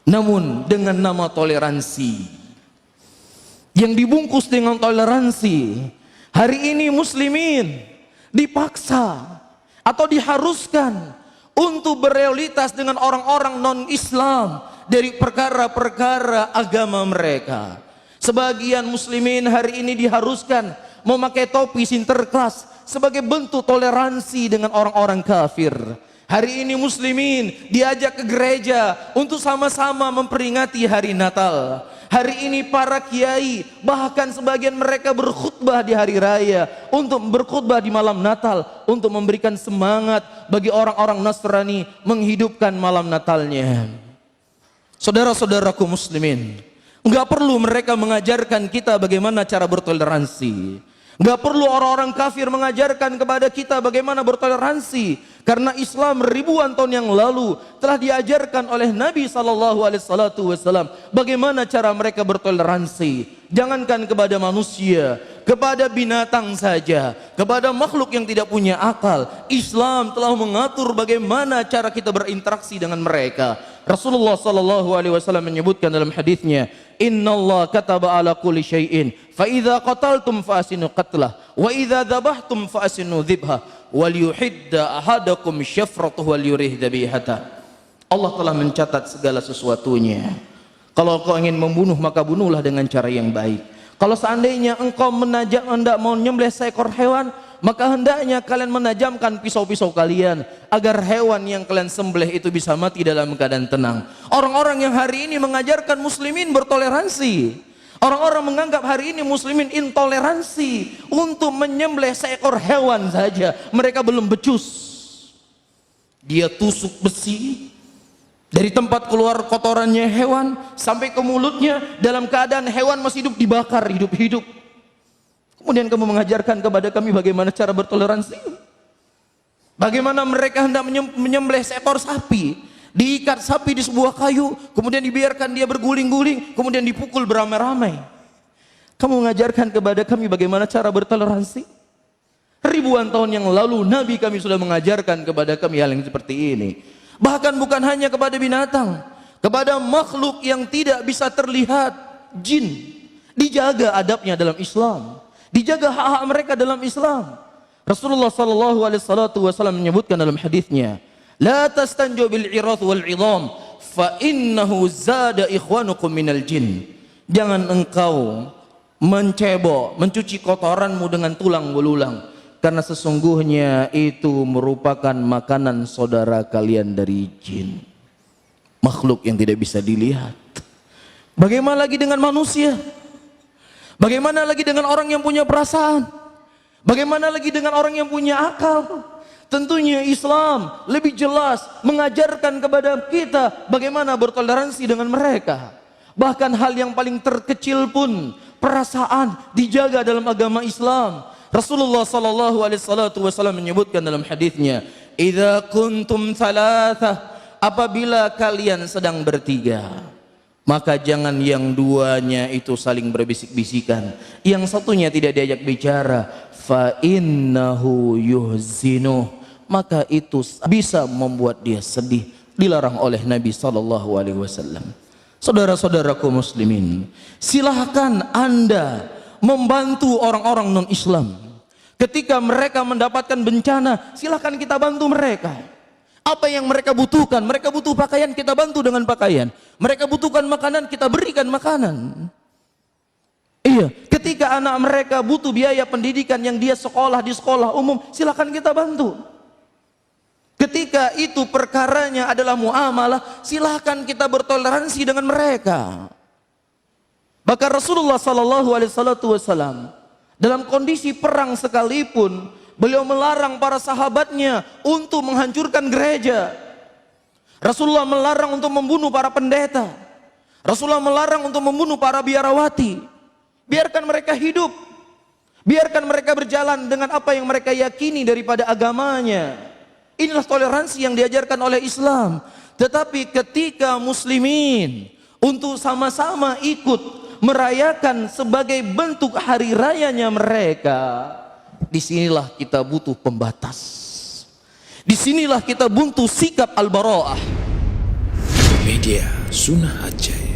Namun dengan nama toleransi, yang dibungkus dengan toleransi, hari ini muslimin dipaksa atau diharuskan untuk berealitas dengan orang-orang non-Islam dari perkara-perkara agama mereka. Sebagian muslimin hari ini diharuskan memakai topi sinterklas sebagai bentuk toleransi dengan orang-orang kafir. Hari ini muslimin diajak ke gereja untuk sama-sama memperingati hari Natal. Hari ini para kiai, bahkan sebagian mereka berkhutbah di hari raya, untuk berkhutbah di malam Natal, untuk memberikan semangat bagi orang-orang Nasrani menghidupkan malam Natalnya. Saudara-saudaraku muslimin, enggak perlu mereka mengajarkan kita bagaimana cara bertoleransi. Enggak perlu orang-orang kafir mengajarkan kepada kita bagaimana bertoleransi, karena Islam ribuan tahun yang lalu telah diajarkan oleh Nabi SAW bagaimana cara mereka bertoleransi. Jangankan kepada manusia, kepada binatang saja, kepada makhluk yang tidak punya akal, Islam telah mengatur bagaimana cara kita berinteraksi dengan mereka. Rasulullah SAW menyebutkan dalam hadisnya, Innallaha kataba ala kulli syai'in fa idza qataltum fa asinu qatlah wa idza dzabhtum fa asinu dzibha wal yuhidda ahadakum syafratuhu wal yurih dzabihata. Allah telah mencatat segala sesuatunya. Kalau kau ingin membunuh, maka bunuhlah dengan cara yang baik. Kalau seandainya engkau hendak mau menyembelih seekor hewan, maka hendaknya kalian menajamkan pisau-pisau kalian agar hewan yang kalian sembelih itu bisa mati dalam keadaan tenang. Orang-orang yang hari ini mengajarkan muslimin bertoleransi, orang-orang menganggap hari ini muslimin intoleransi untuk menyembelih seekor hewan saja. Mereka belum becus, dia tusuk besi dari tempat keluar kotorannya hewan sampai ke mulutnya, dalam keadaan hewan masih hidup, dibakar hidup-hidup. Kemudian kamu mengajarkan kepada kami bagaimana cara bertoleransi. Bagaimana mereka hendak menyembelih seekor sapi, diikat sapi di sebuah kayu, kemudian dibiarkan dia berguling-guling, kemudian dipukul beramai-ramai. Kamu mengajarkan kepada kami bagaimana cara bertoleransi. Ribuan tahun yang lalu Nabi kami sudah mengajarkan kepada kami hal yang seperti ini. Bahkan bukan hanya kepada binatang, kepada makhluk yang tidak bisa terlihat, jin, dijaga adabnya dalam Islam, dijaga hak-hak mereka dalam Islam. Rasulullah SAW menyebutkan dalam hadisnya, la tastanju bil irath wal idham fa innahu zada ikhwanukum minal jin. Jangan engkau mencebok, mencuci kotoranmu dengan tulang belulang, karena sesungguhnya itu merupakan makanan saudara kalian dari jin, makhluk yang tidak bisa dilihat. Bagaimana lagi dengan manusia? Bagaimana lagi dengan orang yang punya perasaan? Bagaimana lagi dengan orang yang punya akal? Tentunya Islam lebih jelas mengajarkan kepada kita bagaimana bertoleransi dengan mereka. Bahkan hal yang paling terkecil pun, perasaan, dijaga dalam agama Islam. Rasulullah SAW menyebutkan dalam hadisnya, idza kuntum thalathah, apabila kalian sedang bertiga, maka jangan yang duanya itu saling berbisik-bisikan, yang satunya tidak diajak bicara, fa innahu yuhzinuh, maka itu bisa membuat dia sedih, dilarang oleh Nabi SAW. Saudara-saudaraku muslimin, silahkan Anda membantu orang-orang non-Islam. Ketika mereka mendapatkan bencana, silahkan kita bantu mereka. Apa yang mereka butuhkan? Mereka butuh pakaian, kita bantu dengan pakaian. Mereka butuhkan makanan, kita berikan makanan. Iya, ketika anak mereka butuh biaya pendidikan yang dia sekolah di sekolah umum, silahkan kita bantu. Ketika itu perkaranya adalah muamalah, silahkan kita bertoleransi dengan mereka. Bahkan Rasulullah SAW dalam kondisi perang sekalipun, beliau melarang para sahabatnya untuk menghancurkan gereja. Rasulullah melarang untuk membunuh para pendeta. Rasulullah melarang untuk membunuh para biarawati. Biarkan mereka hidup, biarkan mereka berjalan dengan apa yang mereka yakini daripada agamanya. Inilah toleransi yang diajarkan oleh Islam. Tetapi ketika muslimin untuk sama-sama ikut merayakan sebagai bentuk hari rayanya mereka, disinilah kita butuh pembatas. Disinilah kita butuh sikap al-bara'ah. Media Sunnah Aceh.